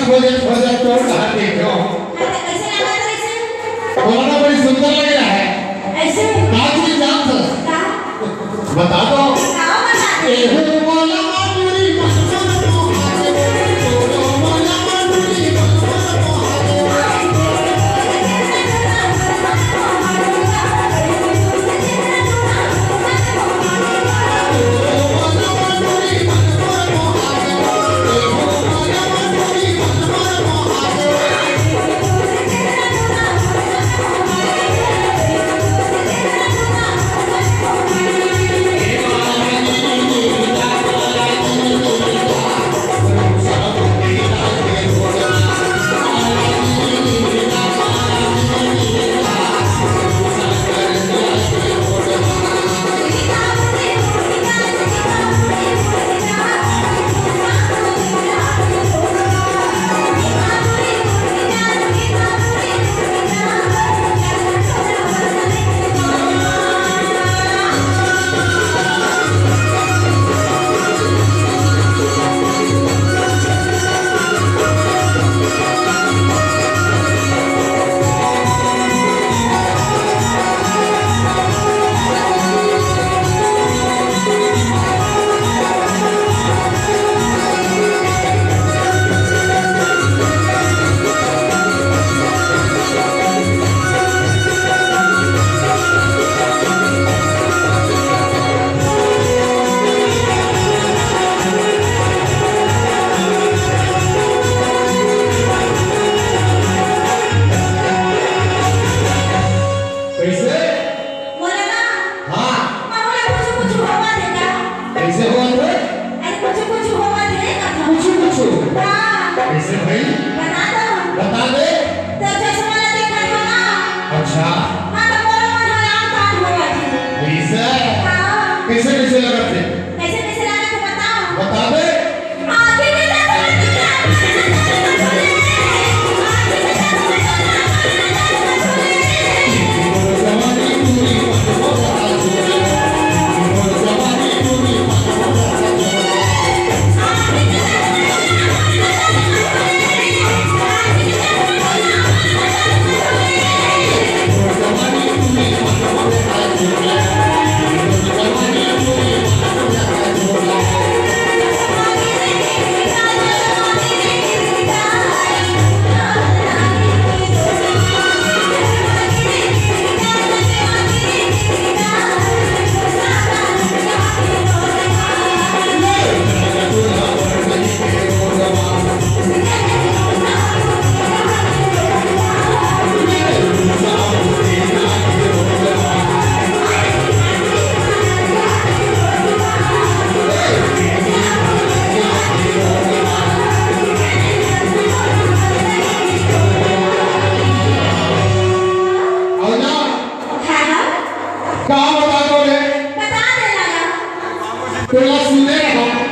खोजत तोड़ कहाँ देख रहे हो? कैसे लगा था इसे? बोलना बड़ी सुंदर लग रहा है। ऐसे? कहाँ तुझे जान था? बता दो। बताओ बता दे। कैसे भाई? बता दो। बता दे। तो जैसे मैंने देखा था ना। अच्छा। हाँ तो बोलो मन हराम कान होगा जी। कैसे? हाँ। कैसे कैसे लगा थे? कैसे कैसे लगा थे बताओ। बता दे। आगे के साथ कहाँ बता दो रे? बता दे लगा। तो सुने रहो।